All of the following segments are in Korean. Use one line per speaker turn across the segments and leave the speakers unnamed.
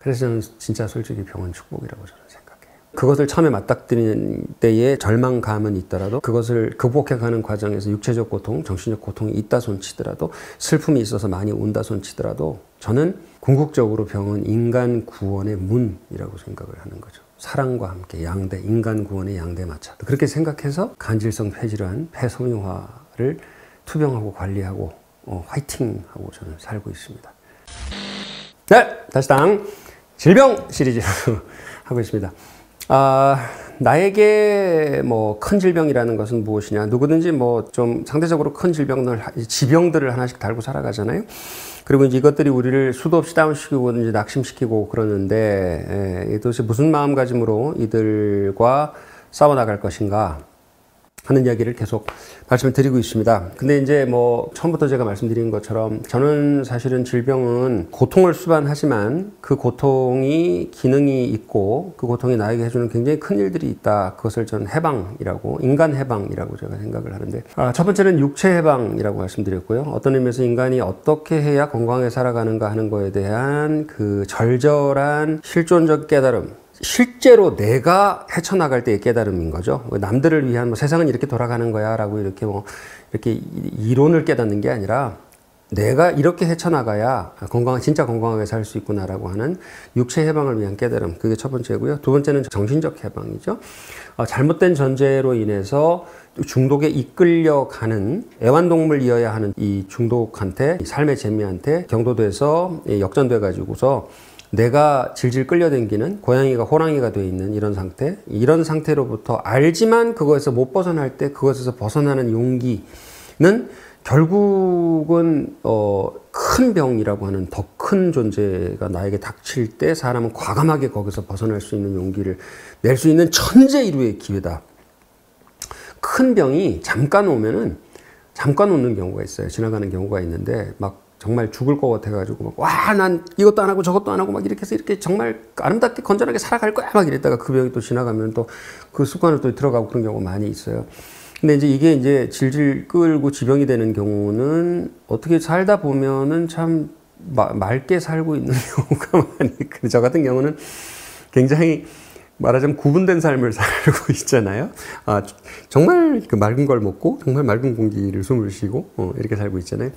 그래서 저는 진짜 솔직히 병은 축복이라고 저는 생각해요. 그것을 처음에 맞닥뜨리는 때에 절망감은 있더라도 그것을 극복해가는 과정에서 육체적 고통, 정신적 고통이 있다 손치더라도 슬픔이 있어서 많이 운다 손치더라도 저는 궁극적으로 병은 인간 구원의 문이라고 생각을 하는 거죠. 사랑과 함께 양대, 인간 구원의 양대 마차. 그렇게 생각해서 간질성 폐질환, 폐섬유화를 투병하고 관리하고 화이팅하고 저는 살고 있습니다. 네, 다시당 질병 시리즈로 하고 있습니다. 나에게 뭐 큰 질병이라는 것은 무엇이냐? 누구든지 뭐 좀 상대적으로 큰 지병들을 하나씩 달고 살아가잖아요. 그리고 이제 이것들이 우리를 수도 없이 다운시키고 이제 낙심시키고 그러는데 도대체 무슨 마음가짐으로 이들과 싸워 나갈 것인가 하는 이야기를 계속 말씀을 드리고 있습니다. 근데 이제 뭐 처음부터 제가 말씀드린 것처럼 저는 사실은 질병은 고통을 수반하지만 그 고통이 기능이 있고 그 고통이 나에게 해주는 굉장히 큰 일들이 있다. 그것을 저는 해방이라고, 인간 해방이라고 제가 생각을 하는데 첫 번째는 육체 해방이라고 말씀드렸고요. 어떤 의미에서 인간이 어떻게 해야 건강하게 살아가는가 하는 거에 대한 그 절절한 실존적 깨달음, 실제로 내가 헤쳐나갈 때의 깨달음인 거죠. 남들을 위한 세상은 이렇게 돌아가는 거야 라고 이렇게 이론을 깨닫는 게 아니라 내가 이렇게 헤쳐나가야 진짜 건강하게 살 수 있구나라고 하는 육체 해방을 위한 깨달음. 그게 첫 번째고요. 두 번째는 정신적 해방이죠. 잘못된 전제로 인해서 중독에 이끌려가는 애완동물이어야 하는 이 중독한테, 삶의 재미한테 경도돼서 역전돼 가지고서 내가 질질 끌려다니는 고양이가 호랑이가 되어 있는 이런 상태로부터 알지만 그것에서 못 벗어날 때 그것에서 벗어나는 용기는 결국은 큰 병이라고 하는 더 큰 존재가 나에게 닥칠 때 사람은 과감하게 거기서 벗어날 수 있는 용기를 낼 수 있는 천재 이루의 기회다. 큰 병이 잠깐 오면은 잠깐 오는 경우가 있어요. 지나가는 경우가 있는데 막 정말 죽을 것 같아가지고 난 이것도 안 하고 저것도 안 하고 막 이렇게 해서 이렇게 정말 아름답게 건전하게 살아갈 거야 막 이랬다가 그 병이 또 지나가면 또 그 습관을 또 들어가고 그런 경우가 많이 있어요. 근데 이제 이게 이제 질질 끌고 지병이 되는 경우는 어떻게 살다 보면은 참 맑게 살고 있는 경우가 많이 있거든요. 저 같은 경우는 굉장히 말하자면 구분된 삶을 살고 있잖아요. 정말 그 맑은 걸 먹고 정말 맑은 공기를 숨을 쉬고 이렇게 살고 있잖아요.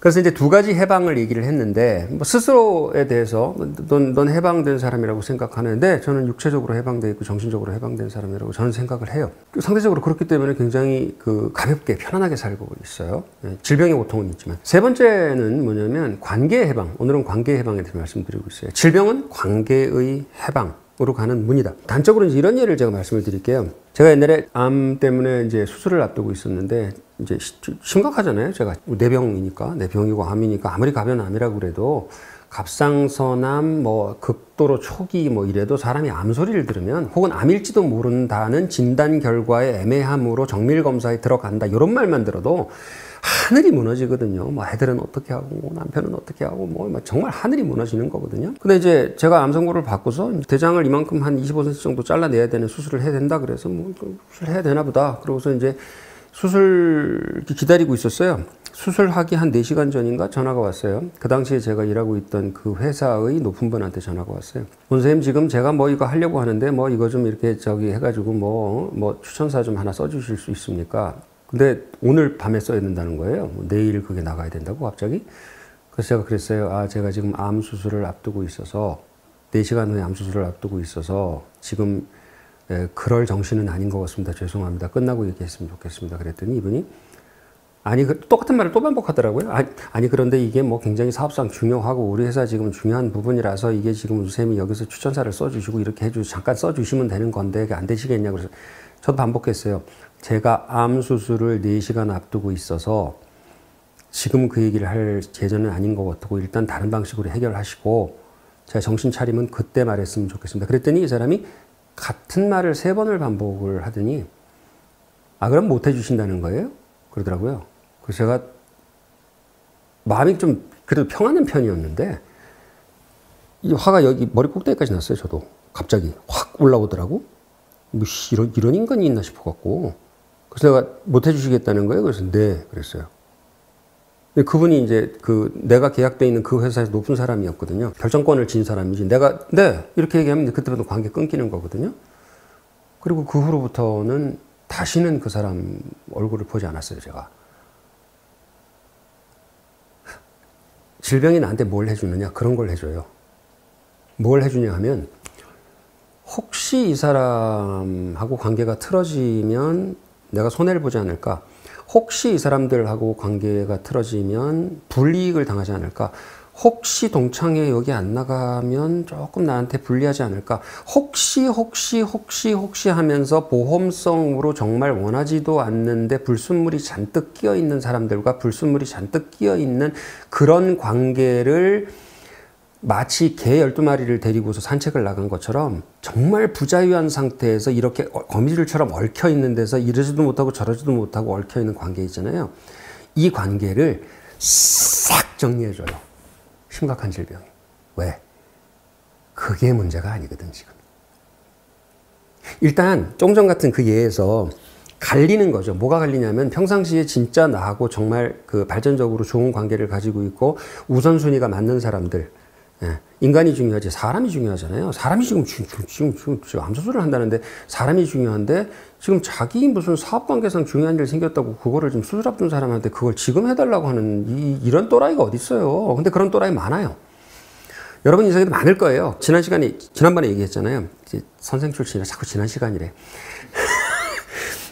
그래서 이제 두 가지 해방을 얘기를 했는데 스스로에 대해서 넌 해방된 사람이라고 생각하는데 저는 육체적으로 해방되어 있고 정신적으로 해방된 사람이라고 저는 생각을 해요. 상대적으로 그렇기 때문에 굉장히 가볍게 편안하게 살고 있어요. 질병의 고통은 있지만. 세 번째는 뭐냐면 관계 해방. 오늘은 관계 해방에 대해서 말씀드리고 있어요. 질병은 관계의 해방으로 가는 문이다. 단적으로 이제 이런 예를 제가 말씀을 드릴게요. 제가 옛날에 암 때문에 이제 수술을 앞두고 있었는데 이제 심각하잖아요. 제가 내 병이고 암이니까 아무리 가벼운 암이라고 그래도 갑상선암 극도로 초기 이래도 사람이 암 소리를 들으면 혹은 암일지도 모른다는 진단 결과의 애매함으로 정밀 검사에 들어간다 이런 말만 들어도 하늘이 무너지거든요. 애들은 어떻게 하고 남편은 어떻게 하고 정말 하늘이 무너지는 거거든요. 근데 이제 제가 암 선고를 받고서 대장을 이만큼 한 25cm 정도 잘라내야 되는 수술을 해야 된다 그래서 수술해야 되나 보다. 그러고서 이제 수술 기다리고 있었어요. 수술하기 한 4시간 전인가 전화가 왔어요. 그 당시에 제가 일하고 있던 그 회사의 높은 분한테 전화가 왔어요. 선생님 지금 제가 이거 하려고 하는데 이거 좀 이렇게 해가지고 추천사 좀 하나 써주실 수 있습니까? 근데 오늘 밤에 써야 된다는 거예요. 내일 그게 나가야 된다고 갑자기. 그래서 제가 그랬어요. 제가 지금 암 수술을 앞두고 있어서 4시간 후에 암 수술을 앞두고 있어서 지금 그럴 정신은 아닌 것 같습니다. 죄송합니다. 끝나고 얘기했으면 좋겠습니다. 그랬더니 이분이 똑같은 말을 또 반복하더라고요. 그런데 이게 굉장히 사업상 중요하고 우리 회사 지금 중요한 부분이라서 이게 지금 선생님이 여기서 추천사를 써주시고 이렇게 잠깐 써주시면 되는 건데 그게 안 되시겠냐고 그래서 저도 반복했어요. 제가 암 수술을 4시간 앞두고 있어서 지금 그 얘기를 할 계절은 아닌 것 같고 일단 다른 방식으로 해결하시고 제가 정신 차리면 그때 말했으면 좋겠습니다. 그랬더니 이 사람이 같은 말을 3번을 반복을 하더니 그럼 못 해주신다는 거예요? 그러더라고요. 그래서 제가 마음이 좀 그래도 평안한 편이었는데 이 화가 여기 머리 꼭대기까지 났어요. 저도 갑자기 확 올라오더라고. 이런 인간이 있나 싶어갖고 그래서 내가 못 해주시겠다는 거예요. 그래서 네 그랬어요. 근데 그분이 이제 내가 계약돼 있는 그 회사에서 높은 사람이었거든요. 결정권을 진 사람이지. 내가, 네! 이렇게 얘기하면 그때부터 관계 끊기는 거거든요. 그리고 그 후로부터는 다시는 그 사람 얼굴을 보지 않았어요, 제가. 질병이 나한테 뭘 해주느냐? 그런 걸 해줘요. 뭘 해주냐 하면, 혹시 이 사람하고 관계가 틀어지면 내가 손해를 보지 않을까? 혹시 이 사람들하고 관계가 틀어지면 불이익을 당하지 않을까? 혹시 동창회 여기 안 나가면 조금 나한테 불리하지 않을까? 혹시 하면서 보험성으로 정말 원하지도 않는데 불순물이 잔뜩 끼어 있는 사람들과 불순물이 잔뜩 끼어 있는 그런 관계를 마치 개 12마리를 데리고서 산책을 나간 것처럼 정말 부자유한 상태에서 이렇게 거미줄처럼 얽혀 있는 데서 이러지도 못하고 저러지도 못하고 얽혀 있는 관계 있잖아요. 이 관계를 싹 정리해줘요. 심각한 질병이. 왜? 그게 문제가 아니거든, 지금. 일단 쫑정 같은 그 예에서 갈리는 거죠. 뭐가 갈리냐면 평상시에 진짜 나하고 정말 그 발전적으로 좋은 관계를 가지고 있고 우선순위가 맞는 사람들. 예, 인간이 중요하지 사람이 중요하잖아요. 사람이 지금 암소수를 한다는데 사람이 중요한데 지금 자기 무슨 사업관계상 중요한 일 생겼다고 그거를 좀 수술 앞둔 사람한테 그걸 지금 해달라고 하는 이런 또라이가 어디 있어요. 근데 그런 또라이 많아요. 여러분 인생에도 많을 거예요. 지난번에 얘기했잖아요. 이제 선생 출신이라 자꾸 지난 시간이래.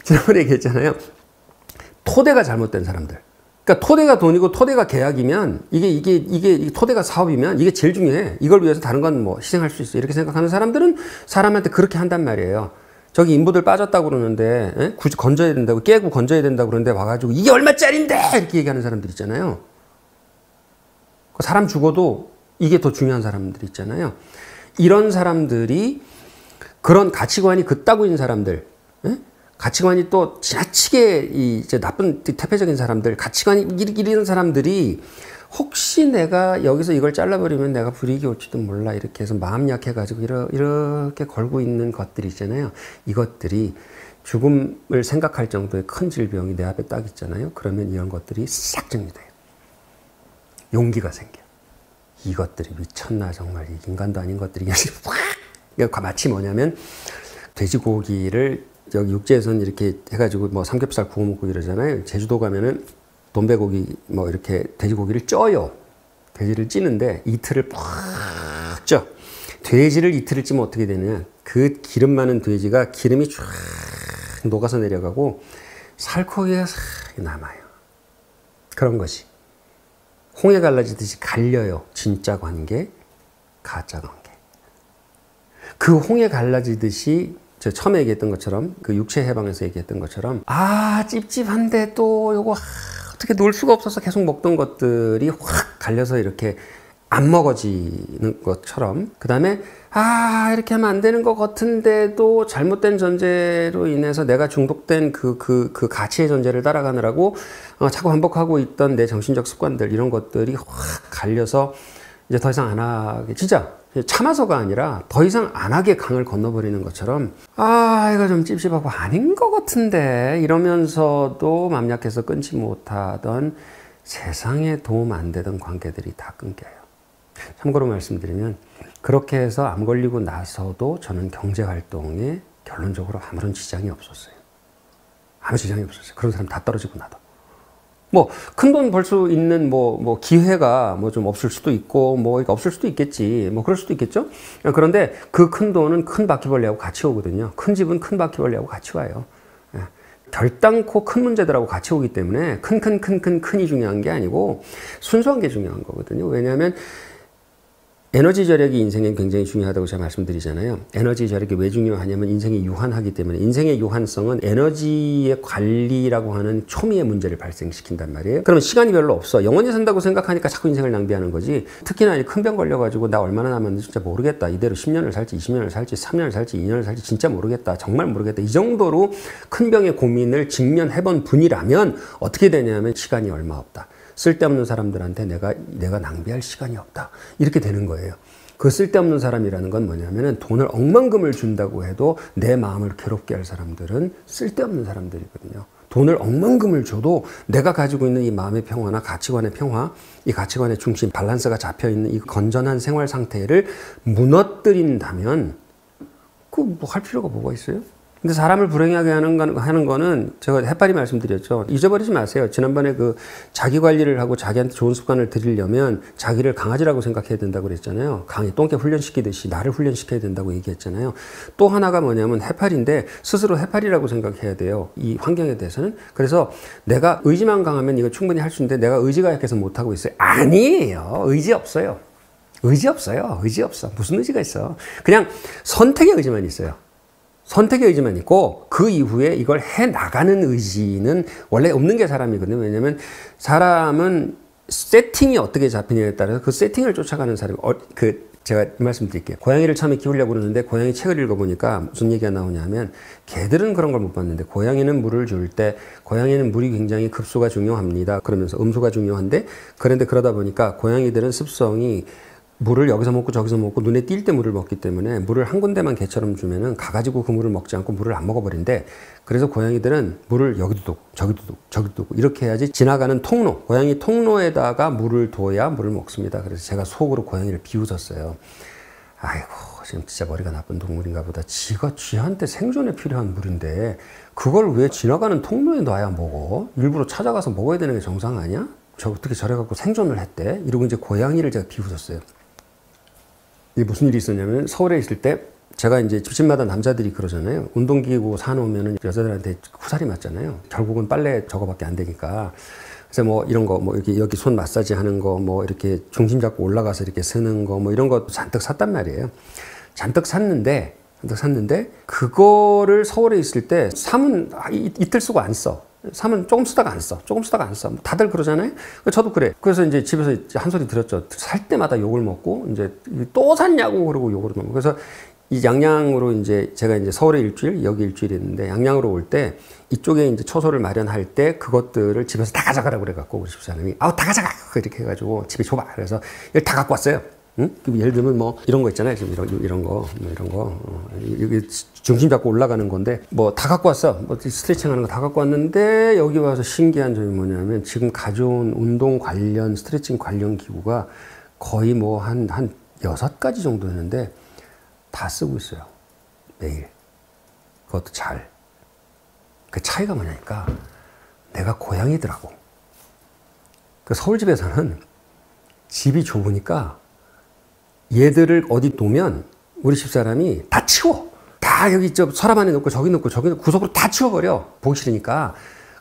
지난번에 얘기했잖아요. 토대가 잘못된 사람들. 그러니까 토대가 돈이고 토대가 계약이면 이게 토대가 사업이면 이게 제일 중요해. 이걸 위해서 다른 건 뭐 희생할 수 있어. 이렇게 생각하는 사람들은 사람한테 그렇게 한단 말이에요. 저기 인부들 빠졌다고 그러는데 에? 굳이 건져야 된다고 깨고 건져야 된다고 그러는데 와가지고 이게 얼마짜린데 이렇게 얘기하는 사람들 있잖아요. 사람 죽어도 이게 더 중요한 사람들 있잖아요. 이런 사람들이 그런 가치관이 그따구인 사람들, 에? 가치관이 또 지나치게 이제 나쁜 태폐적인 사람들, 가치관이 이런 사람들이 혹시 내가 여기서 이걸 잘라버리면 내가 불이익이 올지도 몰라 이렇게 해서 마음 약해가지고 이렇게 걸고 있는 것들이 있잖아요. 이것들이 죽음을 생각할 정도의 큰 질병이 내 앞에 딱 있잖아요. 그러면 이런 것들이 싹 정리돼요. 용기가 생겨. 이것들이 미쳤나 정말 인간도 아닌 것들이 확 마치 뭐냐면 돼지고기를 여기 육지에서는 이렇게 해가지고 뭐 삼겹살 구워 먹고 이러잖아요. 제주도 가면은 돈베고기 뭐 이렇게 돼지고기를 쪄요. 돼지를 찌는데 이틀을 푹 쪄. 돼지를 이틀을 찌면 어떻게 되느냐. 그 기름 많은 돼지가 기름이 쫙 녹아서 내려가고 살코기가 싹 남아요. 그런 것이. 홍해 갈라지듯이 갈려요. 진짜 관계, 가짜 관계. 그 홍해 갈라지듯이 저 처음에 얘기했던 것처럼 그 육체 해방에서 얘기했던 것처럼 찝찝한데 또 요거 어떻게 놓을 수가 없어서 계속 먹던 것들이 확 갈려서 이렇게 안 먹어지는 것처럼 그 다음에 이렇게 하면 안 되는 것 같은데도 잘못된 전제로 인해서 내가 중독된 그 가치의 전제를 따라가느라고 자꾸 반복하고 있던 내 정신적 습관들 이런 것들이 확 갈려서 이제 더 이상 안 하게 진짜 참아서가 아니라 더 이상 안 하게 강을 건너버리는 것처럼 이거 좀 찝찝하고 아닌 것 같은데 이러면서도 맘 약해서 끊지 못하던 세상에 도움 안 되던 관계들이 다 끊겨요. 참고로 말씀드리면 그렇게 해서 암 걸리고 나서도 저는 경제활동에 결론적으로 아무런 지장이 없었어요. 아무 지장이 없었어요. 그런 사람 다 떨어지고 나도. 뭐 큰 돈 벌 수 있는 뭐 기회가 뭐 좀 없을 수도 있고 뭐 없을 수도 있겠지 뭐 그럴 수도 있겠죠. 그런데 그 큰 돈은 큰 바퀴벌레하고 같이 오거든요. 큰 집은 큰 바퀴벌레하고 같이 와요. 결단코 큰 문제들하고 같이 오기 때문에 큰이 중요한 게 아니고 순수한 게 중요한 거거든요. 왜냐하면 에너지 절약이 인생에 굉장히 중요하다고 제가 말씀드리잖아요. 에너지 절약이 왜 중요하냐면 인생이 유한하기 때문에 인생의 유한성은 에너지의 관리라고 하는 초미의 문제를 발생시킨단 말이에요. 그러면 시간이 별로 없어. 영원히 산다고 생각하니까 자꾸 인생을 낭비하는 거지. 특히나 큰 병 걸려가지고 나 얼마나 남았는지 진짜 모르겠다. 이대로 10년을 살지 20년을 살지 3년을 살지 2년을 살지 진짜 모르겠다. 정말 모르겠다. 이 정도로 큰 병의 고민을 직면해본 분이라면 어떻게 되냐면 시간이 얼마 없다. 쓸데없는 사람들한테 내가 낭비할 시간이 없다. 이렇게 되는 거예요. 그 쓸데없는 사람이라는 건 뭐냐면은 돈을 억만금을 준다고 해도 내 마음을 괴롭게 할 사람들은 쓸데없는 사람들이거든요. 돈을 억만금을 줘도 내가 가지고 있는 이 마음의 평화나 가치관의 평화, 이 가치관의 중심, 밸런스가 잡혀있는 이 건전한 생활 상태를 무너뜨린다면 그 뭐 할 필요가 뭐가 있어요? 근데 사람을 불행하게 하는 거는 제가 해파리 말씀드렸죠. 잊어버리지 마세요. 지난번에 그 자기 관리를 하고 자기한테 좋은 습관을 들이려면 자기를 강아지라고 생각해야 된다고 그랬잖아요. 강이 똥개 훈련시키듯이 나를 훈련시켜야 된다고 얘기했잖아요. 또 하나가 뭐냐면 해파리인데 스스로 해파리라고 생각해야 돼요. 이 환경에 대해서는. 그래서 내가 의지만 강하면 이거 충분히 할 수 있는데 내가 의지가 약해서 못하고 있어요. 아니에요. 의지 없어요. 의지 없어요. 의지 없어. 무슨 의지가 있어. 그냥 선택의 의지만 있어요. 선택의 의지만 있고 그 이후에 이걸 해나가는 의지는 원래 없는 게 사람이거든요. 왜냐하면 사람은 세팅이 어떻게 잡히냐에 따라서 그 세팅을 쫓아가는 사람이 제가 말씀드릴게요. 고양이를 처음에 키우려고 그러는데 고양이 책을 읽어보니까 무슨 얘기가 나오냐면 개들은 그런 걸 못 봤는데 고양이는 물을 줄 때 고양이는 물이 굉장히 급수가 중요합니다. 그러면서 음수가 중요한데 그런데 그러다 보니까 고양이들은 습성이 물을 여기서 먹고 저기서 먹고 눈에 띌 때 물을 먹기 때문에 물을 한 군데만 개처럼 주면은 가가지고 그 물을 먹지 않고 물을 안 먹어버린대. 그래서 고양이들은 물을 여기도 두고 저기도 두고 저기도 두고 이렇게 해야지 지나가는 통로, 고양이 통로에다가 물을 둬야 물을 먹습니다. 그래서 제가 속으로 고양이를 비웃었어요. 아이고 지금 진짜 머리가 나쁜 동물인가 보다. 쥐한테 생존에 필요한 물인데 그걸 왜 지나가는 통로에 놔야 먹어? 일부러 찾아가서 먹어야 되는 게 정상 아니야? 저 어떻게 저래 갖고 생존을 했대? 이러고 이제 고양이를 제가 비웃었어요. 이게 무슨 일이 있었냐면 서울에 있을 때 제가 이제 집집마다 남자들이 그러잖아요. 운동기구 사놓으면 여자들한테 후살이 맞잖아요. 결국은 빨래 저거밖에 안 되니까. 그래서 뭐 이런 거, 뭐 여기 손 마사지 하는 거, 뭐 이렇게 중심 잡고 올라가서 이렇게 쓰는 거, 뭐 이런 거 잔뜩 샀단 말이에요. 잔뜩 샀는데 그거를 서울에 있을 때 사면 이틀 쓰고 안 써. 사면 조금 쓰다가 안 써. 조금 쓰다가 안 써. 다들 그러잖아요. 저도 그래. 그래서 이제 집에서 한 소리 들었죠. 살 때마다 욕을 먹고 이제 또 샀냐고 그러고 욕을 먹고. 그래서 이 양양으로 이제 제가 이제 서울에 일주일, 여기 일주일 있는데 양양으로 올 때 이쪽에 이제 초소를 마련할 때 그것들을 집에서 다 가져가라고 그래갖고 우리 집사람이 다 가져가 이렇게 해가지고 집에 줘봐. 그래서 이걸 다 갖고 왔어요. 응? 예를 들면 뭐 이런 거 있잖아요. 지금 이런 거, 이게 중심 잡고 올라가는 건데 뭐 다 갖고 왔어. 뭐 스트레칭 하는 거 다 갖고 왔는데 여기 와서 신기한 점이 뭐냐면 지금 가져온 운동 관련 스트레칭 관련 기구가 거의 뭐 한 6가지 정도 되는데 다 쓰고 있어요. 매일. 그것도 잘. 그 차이가 뭐냐니까 내가 고양이더라고. 그 서울집에서는 집이 좁으니까 얘들을 어디 놓으면 우리 집사람이 다 치워. 다 여기 서랍 안에 넣고 저기 넣고 저기 넣고 구석으로 다 치워버려. 보기 싫으니까.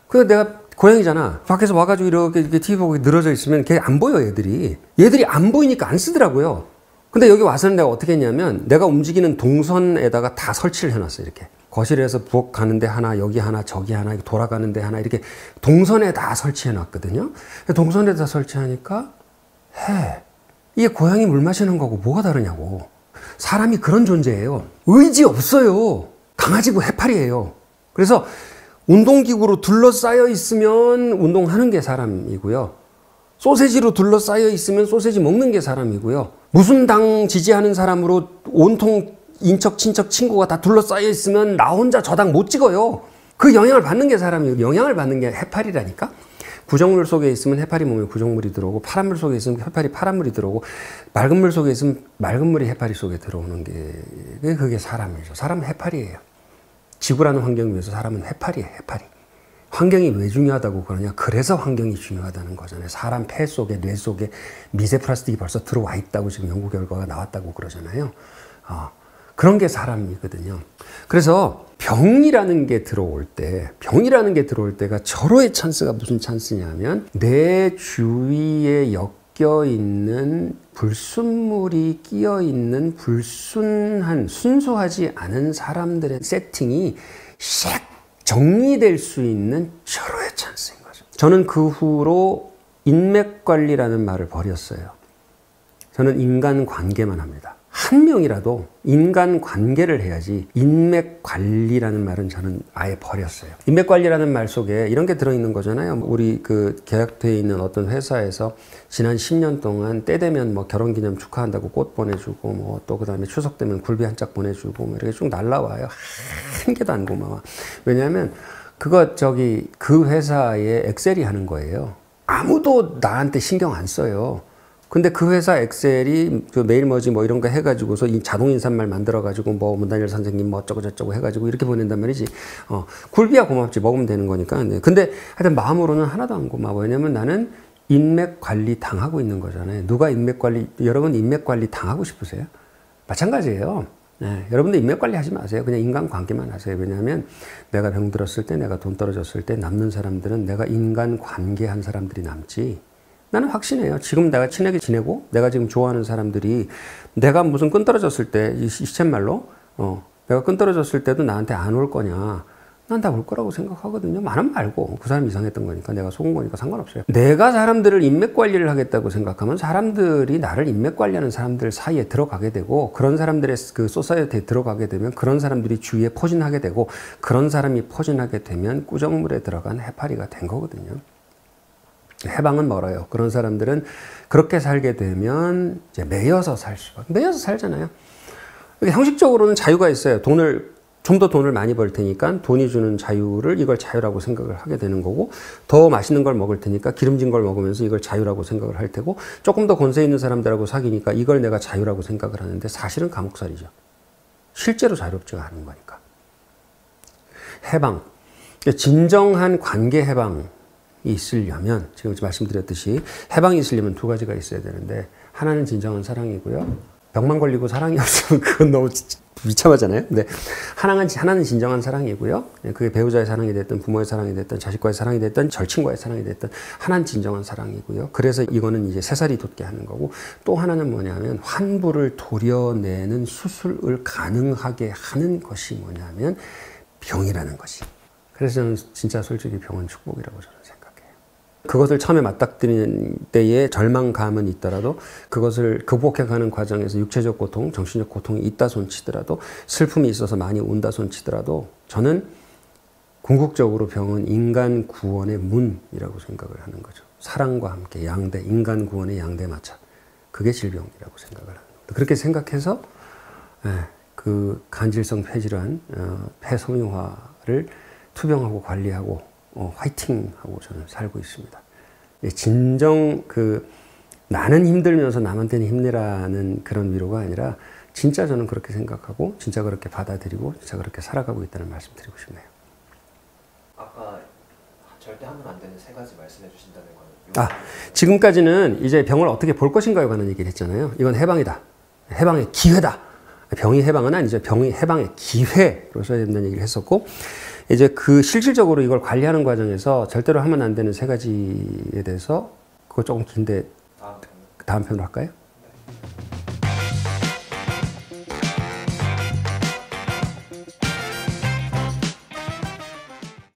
그래서 내가 고양이잖아. 밖에서 와가지고 이렇게 TV 보고 늘어져 있으면 걔 안 보여 얘들이. 얘들이 안 보이니까 안 쓰더라고요. 근데 여기 와서는 내가 어떻게 했냐면 내가 움직이는 동선에다가 다 설치를 해놨어요. 이렇게. 거실에서 부엌 가는데 하나, 여기 하나, 저기 하나, 돌아가는데 하나 이렇게 동선에 다 설치해놨거든요. 동선에다 설치하니까 해. 이게 고양이 물 마시는 거고 뭐가 다르냐고. 사람이 그런 존재예요. 의지 없어요. 강아지고 해파리예요. 그래서 운동기구로 둘러싸여 있으면 운동하는 게 사람이고요. 소세지로 둘러싸여 있으면 소세지 먹는 게 사람이고요. 무슨 당 지지하는 사람으로 온통 인척, 친척, 친구가 다 둘러싸여 있으면 나 혼자 저 당 못 찍어요. 그 영향을 받는 게 사람이에요. 영향을 받는 게 해파리라니까. 구정물 속에 있으면 해파리 몸에 구정물이 들어오고 파란물 속에 있으면 해파리 파란물이 들어오고 맑은 물 속에 있으면 맑은 물이 해파리 속에 들어오는 게 그게 사람이죠. 사람은 해파리예요. 지구라는 환경 위해서 사람은 해파리예요. 해파리. 환경이 왜 중요하다고 그러냐? 그래서 환경이 중요하다는 거잖아요. 사람 폐 속에 뇌 속에 미세 플라스틱이 벌써 들어와 있다고 지금 연구 결과가 나왔다고 그러잖아요. 그런 게 사람이거든요. 그래서 병이라는 게 들어올 때가 절호의 찬스가 무슨 찬스냐면 내 주위에 엮여 있는 불순물이 끼어 있는 순수하지 않은 사람들의 세팅이 샥 정리될 수 있는 절호의 찬스인 거죠. 저는 그 후로 인맥 관리라는 말을 버렸어요. 저는 인간 관계만 합니다. 한 명이라도 인간 관계를 해야지 인맥 관리라는 말은 저는 아예 버렸어요. 인맥 관리라는 말 속에 이런 게 들어있는 거잖아요. 우리 그 계약되어 있는 어떤 회사에서 지난 10년 동안 때 되면 뭐 결혼기념 축하한다고 꽃 보내주고 뭐 또 그다음에 추석 되면 굴비 한 짝 보내주고 뭐 이렇게 쭉 날라와요. 한 개도 안 고마워. 왜냐하면 그거 그 회사의 엑셀이 하는 거예요. 아무도 나한테 신경 안 써요. 근데 그 회사 엑셀이 그 메일머지 뭐 이런 거 해가지고서 이 자동 인사말 만들어가지고 뭐 문단열 선생님 뭐 어쩌고 저쩌고 해가지고 이렇게 보낸단 말이지. 굴비야 고맙지. 먹으면 되는 거니까. 네. 근데 하여튼 마음으로는 하나도 안 고마워. 왜냐면 나는 인맥 관리 당하고 있는 거잖아요. 누가 인맥 관리, 여러분 인맥 관리 당하고 싶으세요? 마찬가지예요. 네, 여러분들 인맥 관리 하지 마세요. 그냥 인간관계만 하세요. 왜냐하면 내가 병들었을 때, 내가 돈 떨어졌을 때 남는 사람들은 내가 인간관계한 사람들이 남지. 나는 확신해요. 지금 내가 친하게 지내고 내가 지금 좋아하는 사람들이 내가 무슨 끈 떨어졌을 때, 이 시쳇말로 내가 끈 떨어졌을 때도 나한테 안 올 거냐. 난 다 올 거라고 생각하거든요. 많으면 말고. 그 사람이 이상했던 거니까 내가 속은 거니까 상관없어요. 내가 사람들을 인맥 관리를 하겠다고 생각하면 사람들이 나를 인맥 관리하는 사람들 사이에 들어가게 되고 그런 사람들의 그 소사이어티에 들어가게 되면 그런 사람들이 주위에 포진하게 되고 그런 사람이 포진하게 되면 꾸정물에 들어간 해파리가 된 거거든요. 해방은 멀어요. 그런 사람들은 그렇게 살게 되면 이제 매여서 살 수밖에. 매여서 살잖아요. 형식적으로는 자유가 있어요. 좀 더 돈을 많이 벌 테니까 돈이 주는 자유를 이걸 자유라고 생각을 하게 되는 거고 더 맛있는 걸 먹을 테니까 기름진 걸 먹으면서 이걸 자유라고 생각을 할 테고 조금 더 권세 있는 사람들하고 사귀니까 이걸 내가 자유라고 생각을 하는데 사실은 감옥살이죠. 실제로 자유롭지가 않은 거니까. 해방. 진정한 관계 해방이 있으려면 지금 말씀드렸듯이 해방이 있으려면 두 가지가 있어야 되는데 하나는 진정한 사랑이고요. 병만 걸리고 사랑이 없으면 그건 너무 비참하잖아요. 근데 하나는 진정한 사랑이고요. 그게 배우자의 사랑이 됐든 부모의 사랑이 됐든 자식과의 사랑이 됐든 절친과의 사랑이 됐든 하나는 진정한 사랑이고요. 그래서 이거는 이제 새살이 돋게 하는 거고 또 하나는 뭐냐면 환부를 도려내는 수술을 가능하게 하는 것이 뭐냐면 병이라는 것이. 그래서 저는 진짜 솔직히 병은 축복이라고 저는 생각해요. 그것을 처음에 맞닥뜨리는 때에 절망감은 있더라도 그것을 극복해가는 과정에서 육체적 고통, 정신적 고통이 있다 손치더라도 슬픔이 있어서 많이 운다 손치더라도 저는 궁극적으로 병은 인간 구원의 문이라고 생각을 하는 거죠. 사랑과 함께 양대, 인간 구원의 양대 마차. 그게 질병이라고 생각을 하는 겁니다. 그렇게 생각해서 그 간질성 폐질환, 폐섬유화를 투병하고 관리하고 화이팅하고 저는 살고 있습니다. 진정 나는 힘들면서 남한테는 힘내라는 그런 위로가 아니라 진짜 저는 그렇게 생각하고 진짜 그렇게 받아들이고 진짜 그렇게 살아가고 있다는 말씀 드리고 싶네요.
아까 절대 하면 안 되는 세 가지 말씀해 주신다는 거는
지금까지는 이제 병을 어떻게 볼 것인가에 관한 얘기를 했잖아요. 이건 해방이다. 해방의 기회다. 병이 해방은 아니죠. 병이 해방의 기회로 써야 된다는 얘기를 했었고 이제 그 실질적으로 이걸 관리하는 과정에서 절대로 하면 안 되는 세 가지에 대해서 그거 조금 긴데 다음 편으로 할까요?
네.